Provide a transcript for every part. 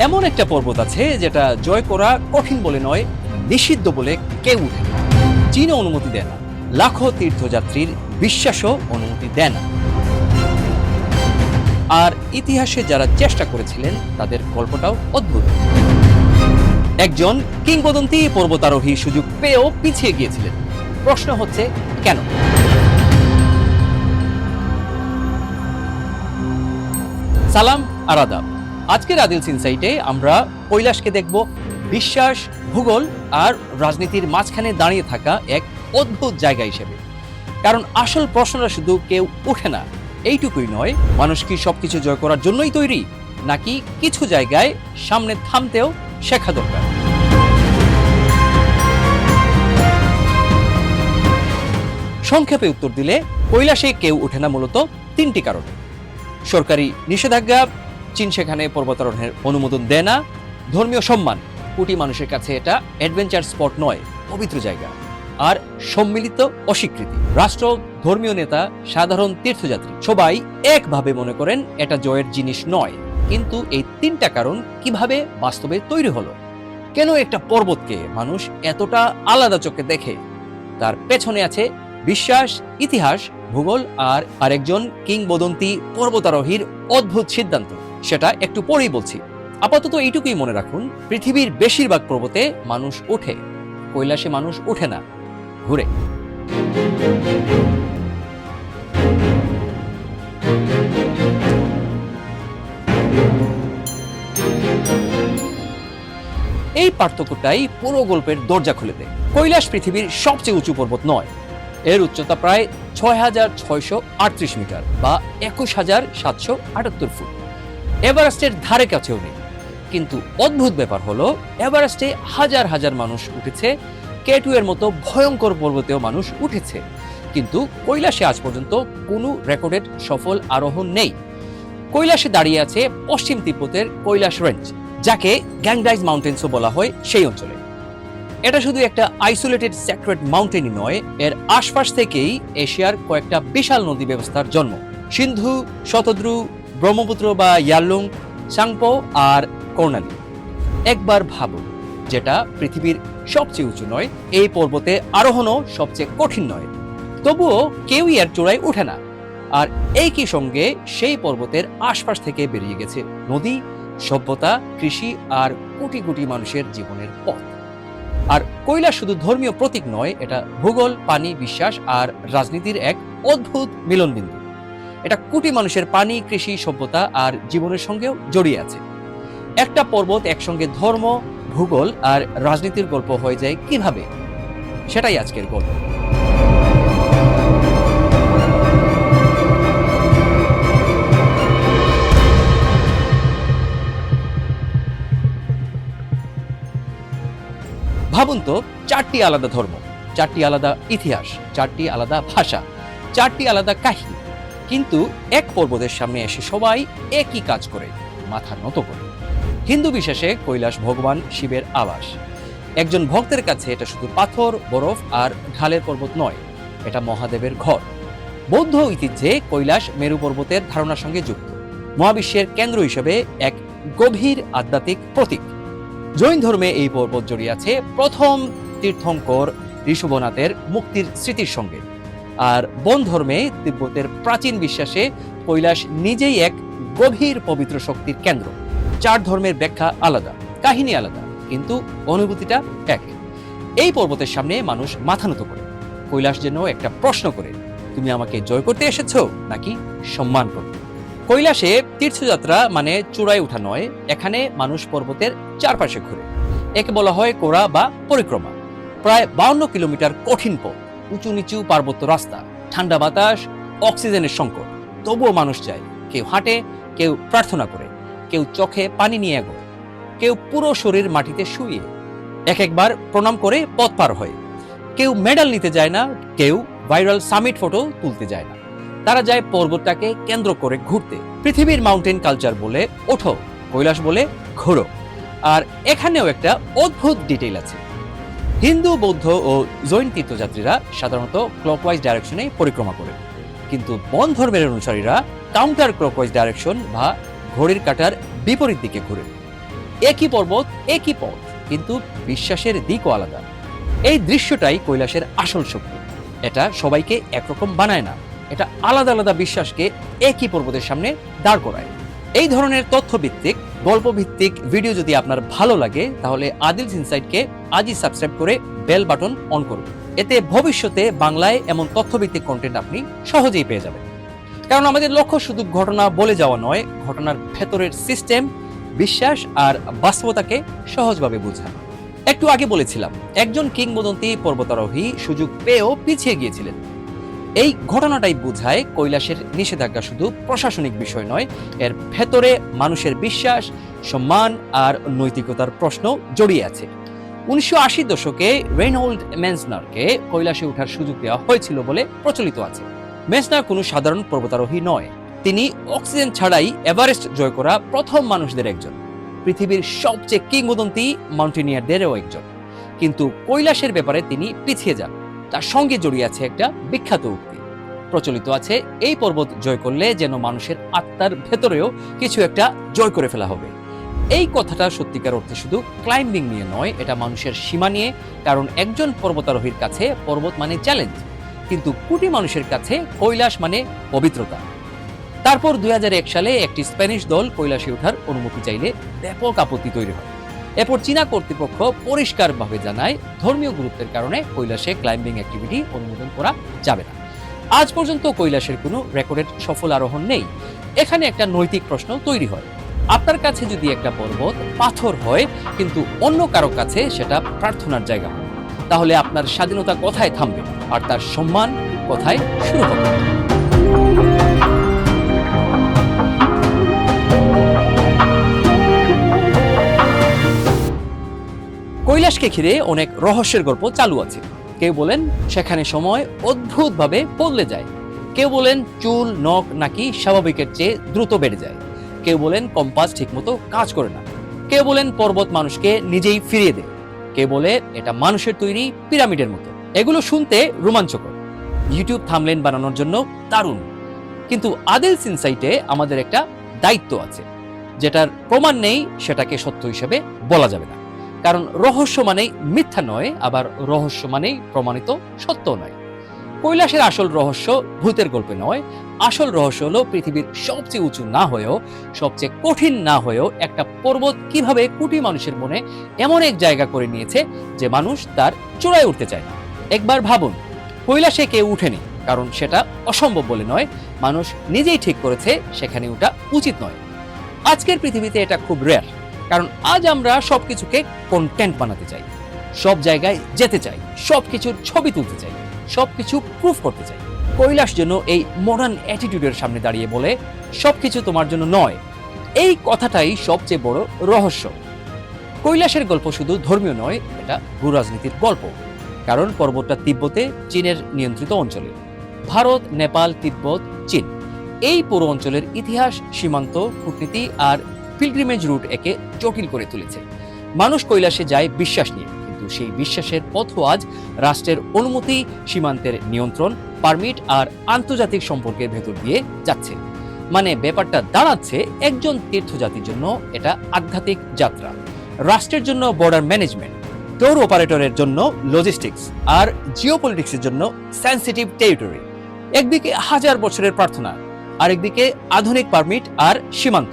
এমন একটা পর্বত আছে যেটা জয় করা কঠিন বলে নয়, নিষিদ্ধ বলে কেউ উঠে না। চীনও অনুমতি দেয় না, লাখো তীর্থযাত্রীর বিশ্বাসও অনুমতি দেয় না। আর ইতিহাসে যারা চেষ্টা করেছিলেন তাদের গল্পটাও অদ্ভুত। একজন কিংবদন্তি পর্বতারোহী সুযোগ পেয়েও পিছিয়ে গিয়েছিলেন। প্রশ্ন হচ্ছে কেন? সালাম আর আদাব। আজকের আদিলস ইনসাইটে আমরা কৈলাসকে দেখব বিশ্বাস, ভূগোল আর রাজনীতির মাঝখানে দাঁড়িয়ে থাকা এক অদ্ভুত জায়গা হিসেবে। কারণ আসল প্রশ্নটা শুধু কেউ উঠে না এইটুকুই নয়, মানুষ কি সবকিছু জয় করার জন্যই তৈরি, নাকি কিছু জায়গায় সামনে থামতেও শেখা দরকার। সংক্ষেপে উত্তর দিলে, কৈলাসে কেউ ওঠে না মূলত তিনটি কারণে। সরকারি নিষেধাজ্ঞা, চীন সেখানে পর্বতারোহণের অনুমোদন দেয় না। ধর্মীয় সম্মান, কোটি মানুষের কাছে এটা অ্যাডভেঞ্চার স্পট নয়, পবিত্র জায়গা। আর সম্মিলিত অস্বীকৃতি, রাষ্ট্র, ধর্মীয় নেতা, সাধারণ তীর্থযাত্রী সবাই একভাবে মনে করেন এটা জয়ের জিনিস নয়। কিন্তু এই তিনটা কারণ কিভাবে বাস্তবে তৈরি হলো? কেন একটা পর্বতকে মানুষ এতটা আলাদা চোখে দেখে? তার পেছনে আছে বিশ্বাস, ইতিহাস, ভূগোল আর আরেকজন কিংবদন্তি পর্বতারোহীর অদ্ভুত সিদ্ধান্ত। সেটা একটু পরেই বলছি। আপাতত এইটুকুই মনে রাখুন, পৃথিবীর বেশিরভাগ পর্বতে মানুষ ওঠে, কৈলাসে মানুষ ওঠে না, ঘুরে। এই পার্থক্যটাই পুরো গল্পের দরজা খুলে দেয়। কৈলাস পৃথিবীর সবচেয়ে উঁচু পর্বত নয়। এর উচ্চতা প্রায় ৬,৬৩৮ মিটার বা ২১,৭৭৮ ফুট। এভারেস্টের ধারে কাছেও নেই। কিন্তু অদ্ভুত ব্যাপার হলো, এভারেস্টে হাজার হাজার মানুষ উঠেছে, K2 এর মতো ভয়ঙ্কর পর্বতেও মানুষ উঠেছে। কিন্তু কৈলাসে আজ পর্যন্ত কোনো রেকর্ডেড সফল আরোহণ নেই। কৈলাসে দাঁড়িয়ে আছে পশ্চিম তিব্বতের কৈলাস রেঞ্জ, যাকে গ্যাংডাইজ মাউন্টেন্সও বলা হয় সেই অঞ্চলে। এটা শুধু একটা আইসোলেটেড সেক্রেট মাউন্টেনই নয়, এর আশপাশ থেকেই এশিয়ার কয়েকটা বিশাল নদী ব্যবস্থার জন্ম। সিন্ধু, শতদ্রু, ব্রহ্মপুত্র বা ইয়ারলুং, সাংপো আর কর্ণালী। একবার ভাবুন, যেটা পৃথিবীর সবচেয়ে উঁচু নয়, এই পর্বতে আরোহণও সবচেয়ে কঠিন নয়, তবুও কেউই এর চূড়ায় ওঠে না। আর একই সঙ্গে সেই পর্বতের আশপাশ থেকে বেরিয়ে গেছে নদী, সভ্যতা, কৃষি আর কোটি কোটি মানুষের জীবনের পথ। আর কৈলাস শুধু ধর্মীয় প্রতীক নয়, এটা ভূগোল, পানি, বিশ্বাস আর রাজনীতির এক অদ্ভুত মিলনবিন্দু। এটা কোটি মানুষের পানি, কৃষি, সভ্যতা আর জীবনের সঙ্গেও জড়িয়ে আছে। একটা পর্বত একসঙ্গে ধর্ম, ভূগোল আর রাজনীতির গল্প হয়ে যায় কিভাবে, সেটাই আজকের গল্প। ভাবুন তো, 4টি আলাদা ধর্ম, 4টি আলাদা ইতিহাস, 4টি আলাদা ভাষা, 4টি আলাদা কাহিনী, কিন্তু এক পর্বতের সামনে এসে সবাই একই কাজ করে, মাথা নত করে। হিন্দু বিশ্বাসে কৈলাস ভগবান শিবের আবাস। একজন ভক্তের কাছে এটা শুধু পাথর, বরফ আর ঢালের পর্বত নয়, এটা মহাদেবের ঘর। বৌদ্ধ ঐতিহ্যে কৈলাস মেরু পর্বতের ধারণার সঙ্গে যুক্ত, মহাবিশ্বের কেন্দ্র হিসেবে এক গভীর আধ্যাত্মিক প্রতীক। জৈন ধর্মে এই পর্বত জড়িয়ে আছে প্রথম তীর্থঙ্কর ঋষভনাথের মুক্তির স্মৃতির সঙ্গে। আর বন ধর্মে তিব্বতের প্রাচীন বিশ্বাসে কৈলাস নিজেই এক গভীর পবিত্র শক্তির কেন্দ্র। 4 ধর্মের ব্যাখ্যা আলাদা, কাহিনী আলাদা, কিন্তু অনুভূতিটা এক। এই পর্বতের সামনে মানুষ মাথা নত করে। কৈলাস যেন একটা প্রশ্ন করে, তুমি আমাকে জয় করতে এসেছো নাকি সম্মান করতে? কৈলাসে তীর্থযাত্রা মানে চূড়ায় ওঠা নয়, এখানে মানুষ পর্বতের চারপাশে ঘুরে। একে বলা হয় কোরা বা পরিক্রমা। প্রায় 52 কিলোমিটার কঠিন পথ, উঁচু নিচু পার্বত্য রাস্তা, ঠান্ডা বাতাস, অক্সিজেনের সংকট। তবুও মানুষ যায়, কেউ হাঁটে, কেউ প্রার্থনা করে, কেউ চোখে পানি নিয়ে এগোয়, কেউ পুরো শরীর মাটিতে শুয়ে এক একবার প্রণাম করে পথ পার হয়। কেউ মেডাল নিতে যায় না, কেউ ভাইরাল সামিট ফটো তুলতে যায় না। তারা যায় পর্বতটাকে কেন্দ্র করে ঘুরতে। পৃথিবীর মাউন্টেন কালচার বলে ওঠো, কৈলাস বলে ঘোরো। আর এখানেও একটা অদ্ভুত ডিটেইল আছে। হিন্দু, বৌদ্ধ ও জৈন তীর্থযাত্রীরা সাধারণত ক্লকওয়াইজ ডাইরেকশনে পরিক্রমা করে, কিন্তু বন ধর্মের অনুসারীরা কাউন্টার ক্লকওয়াইজ ডাইরেকশন বা ঘড়ির কাঁটার বিপরীত দিকে ঘুরে। একই পর্বত, একই পথ, কিন্তু বিশ্বাসের দিকও আলাদা। এই দৃশ্যটাই কৈলাসের আসল শক্তি। এটা সবাইকে একরকম বানায় না, এটা আলাদা আলাদা বিশ্বাসকে একই পর্বতের সামনে দাঁড় করায়। এই ধরনের তথ্যভিত্তিক, গল্পভিত্তিক ভিডিও যদি আপনার ভালো লাগে, তাহলে আদিলস ইনসাইটকে আজই সাবস্ক্রাইব করে বেল বাটন অন করুন। এতে ভবিষ্যতে বাংলায় এমন তথ্যভিত্তিক কন্টেন্ট আপনি সহজেই পেয়ে যাবেন। কারণ আমাদের লক্ষ্য শুধু ঘটনা বলে যাওয়া নয়, ঘটনার ভেতরের সিস্টেম, বিশ্বাস আর বাস্তবতাকে সহজভাবে বোঝানো। একটু আগে বলেছিলাম, একজন কিংবদন্তি পর্বতারোহী সুযোগ পেয়েও পিছিয়ে গিয়েছিলেন। এই ঘটনাটাই বোঝায় কৈলাসের নিষেধাজ্ঞা শুধু প্রশাসনিক বিষয় নয়, এর ভেতরে মানুষের বিশ্বাস, সম্মান আর নৈতিকতার প্রশ্ন জড়িয়ে আছে। 1980 দশকে রেইনল্ড মেন্সনারকে কৈলাসে ওঠার সুযোগ দেওয়া হয়েছিল বলে প্রচলিত আছে। মেন্সনার কোনো সাধারণ পর্বতারোহী নয়, তিনি অক্সিজেন ছাড়াই এভারেস্ট জয় করা প্রথম মানুষদের একজন, পৃথিবীর সবচেয়ে কিংবদন্তি মাউন্টেনিয়ারদেরও একজন। কিন্তু কৈলাসের ব্যাপারে তিনি পিছিয়ে যান। তার সঙ্গে জড়িয়ে আছে একটা বিখ্যাত উক্তি। প্রচলিত আছে, এই পর্বত জয় করলে যেন মানুষের আত্মার ভেতরেও কিছু একটা জয় করে ফেলা হবে। এই কথাটা সত্যিকার অর্থে শুধু ক্লাইম্বিং নিয়ে নয়, এটা মানুষের সীমা নিয়ে। কারণ একজন পর্বতারোহীর কাছে পর্বত মানে চ্যালেঞ্জ, কিন্তু কোটি মানুষের কাছে কৈলাস মানে পবিত্রতা। তারপর 2001 সালে একটি স্প্যানিশ দল কৈলাসে ওঠার অনুমতি চাইলে ব্যাপক আপত্তি তৈরি হয়। এরপর চীনা কর্তৃপক্ষ পরিষ্কারভাবে জানায়, ধর্মীয় গুরুত্বের কারণে কৈলাসে ক্লাইম্বিং অ্যাক্টিভিটি অনুমোদন করা যাবে না। আজ পর্যন্ত কৈলাসের কোনো রেকর্ডেড সফল আরোহণ নেই। এখানে একটা নৈতিক প্রশ্ন তৈরি হয়। আপনার কাছে যদি একটা পর্বত পাথর হয়, কিন্তু অন্য কারো কাছে সেটা প্রার্থনার জায়গা হয়, তাহলে আপনার স্বাধীনতা কোথায় থামবে আর তার সম্মান কোথায় শুরু হবে? কৈলাসকে ঘিরে অনেক রহস্যের গল্প চালু আছে। কেউ বলেন সেখানে সময় অদ্ভুতভাবে বদলে যায়, কেউ বলেন চুল নখ নাকি স্বাভাবিকের চেয়ে দ্রুত বেড়ে যায়, কেউ বলেন কম্পাস ঠিকমতো কাজ করে না, কেউ বলেন পর্বত মানুষকে নিজেই ফিরিয়ে দেয়, কেউ বলে এটা মানুষের তৈরি পিরামিডের মতো। এগুলো শুনতে রোমাঞ্চকর, ইউটিউব থাম্বনেল বানানোর জন্য দারুণ। কিন্তু আদিলস ইনসাইটে আমাদের একটা দায়িত্ব আছে। যেটার প্রমাণ নেই সেটাকে সত্য হিসেবে বলা যাবে না। কারণ রহস্য মানেই মিথ্যা নয়, আবার রহস্য মানেই প্রমাণিত সত্য নয়। কৈলাসের আসল রহস্য ভূতের গল্পে নয়, আসল রহস্য হলো পৃথিবীর সবচেয়ে উঁচু না হয়েও, সবচেয়ে কঠিন না হয়েও একটা পর্বত কিভাবে কোটি মানুষের মনে এমন এক জায়গা করে নিয়েছে যে মানুষ তার চূড়ায় উঠতে চায় না। একবার ভাবুন, কৈলাসে কেউ উঠেনি কারণ সেটা অসম্ভব বলে নয়, মানুষ নিজেই ঠিক করেছে সেখানে ওঠা উচিত নয়। আজকের পৃথিবীতে এটা খুব রেয়ার, কারণ আজ আমরা সবকিছুকে কন্টেন্ট বানাতে চাই, সব জায়গায় যেতে চাই, সবকিছুর ছবি তুলতে চাই, সবকিছু প্রুফ করতে চাই। কৈলাস যেন এই মডার্ন অ্যাটিটিউডের সামনে দাঁড়িয়ে বলে, সবকিছু তোমার জন্য নয়। এই কথাটাই সবচেয়ে বড় রহস্য। কৈলাসের গল্প শুধু ধর্মীয় নয়, এটা ভূরাজনীতির গল্প। কারণ পর্বতটা তিব্বতে, চীনের নিয়ন্ত্রিত অঞ্চলে। ভারত, নেপাল, তিব্বত, চীন, এই পুরো অঞ্চলের ইতিহাস, সীমান্ত, কূটনীতি আর পিলগ্রিমেজ রুট একে জটিল করে তুলেছে। মানুষ কৈলাসে যায় বিশ্বাস নিয়ে, কিন্তু সেই বিশ্বাসের পথও আজ রাষ্ট্রের অনুমতি, সীমান্তের নিয়ন্ত্রণ, পারমিট আর আন্তর্জাতিক সম্পর্কের ভেতর দিয়ে যাচ্ছে। মানে ব্যাপারটা দাঁড়াচ্ছে, একজন তীর্থযাত্রীর জন্য এটা আধ্যাত্মিক যাত্রা, রাষ্ট্রের জন্য বর্ডার ম্যানেজমেন্ট, ট্যুর অপারেটরের জন্য লজিস্টিক্স, আর জিওপলিটিক্সের জন্য সেন্সিটিভ টেরিটরি। একদিকে হাজার বছরের প্রার্থনা, আরেকদিকে আধুনিক পারমিট আর সীমান্ত।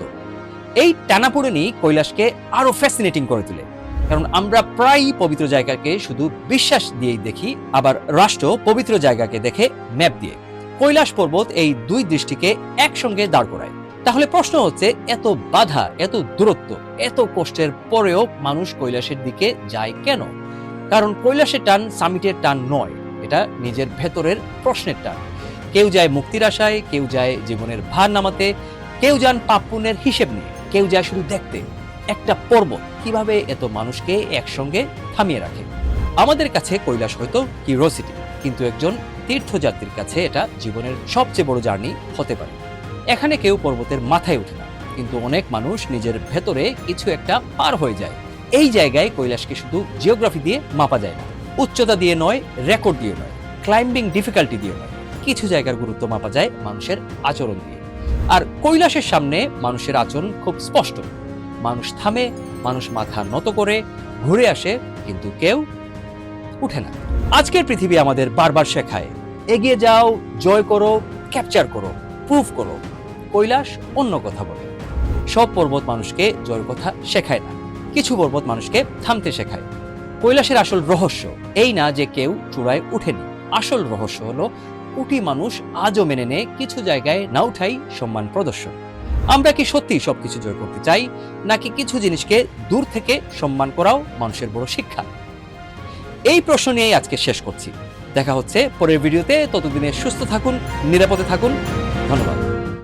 এই টানাপোড়েনই কৈলাসকে আরো ফ্যাসিনেটিং করে তোলে। কারণ আমরা প্রায়ই পবিত্র জায়গাকে শুধু বিশ্বাস দিয়েই দেখি, আবার রাষ্ট্র পবিত্র জায়গাকে দেখে ম্যাপ দিয়ে। কৈলাস পর্বত এই দুই দৃষ্টিকে একসঙ্গে দাঁড় করায়। তাহলে প্রশ্ন হচ্ছে, এত বাধা, এত দূরত্ব, এত কষ্টের পরেও মানুষ কৈলাসের দিকে যায় কেন? কারণ কৈলাসের টান সামিটের টান নয়, এটা নিজের ভেতরের প্রশ্নের টান। কেউ যায় মুক্তির আশায়, কেউ যায় জীবনের ভার নামাতে, কেউ যান পাপ পুণ্যের হিসেব নিয়ে, কেউ যায় শুধু দেখতে একটা পর্বত কিভাবে এত মানুষকে একসঙ্গে থামিয়ে রাখে। আমাদের কাছে কৈলাস হয়তো কিউরিওসিটি, কিন্তু একজন তীর্থযাত্রীর কাছে এটা জীবনের সবচেয়ে বড় জার্নি হতে পারে। এখানে কেউ পর্বতের মাথায় ওঠে না, কিন্তু অনেক মানুষ নিজের ভেতরে কিছু একটা পার হয়ে যায়। এই জায়গায় কৈলাসকে শুধু জিওগ্রাফি দিয়ে মাপা যায় না, উচ্চতা দিয়ে নয়, রেকর্ড দিয়ে নয়, ক্লাইম্বিং ডিফিকাল্টি দিয়ে নয়। কিছু জায়গার গুরুত্ব মাপা যায় মানুষের আচরণ দিয়ে। আর কৈলাসের সামনে মানুষের আচরণ খুব স্পষ্ট। মানুষ থামে, মানুষ মাথা নত করে ঘুরে আসে, কিন্তু কেউ উঠে না। আজকের পৃথিবী আমাদের বারবার শেখায়, এগিয়ে যাও, জয় করো, ক্যাপচার করো, প্রুফ করো। কৈলাস অন্য কথা বলে। সব পর্বত মানুষকে জয়ের কথা শেখায় না, কিছু পর্বত মানুষকে থামতে শেখায়। কৈলাসের আসল রহস্য এই না যে কেউ চূড়ায় উঠেনি, আসল রহস্য হলো কোটি মানুষ আজও মেনে নেয় কিছু জায়গায় না উঠাই সম্মান প্রদর্শন। আমরা কি সত্যি সবকিছু জয় করতে চাই, নাকি কিছু জিনিসকে দূর থেকে সম্মান করাও মানুষের বড় শিক্ষা? এই প্রশ্ন নিয়েই আজকে শেষ করছি। দেখা হচ্ছে পরের ভিডিওতে। ততদিনে সুস্থ থাকুন, নিরাপদে থাকুন। ধন্যবাদ।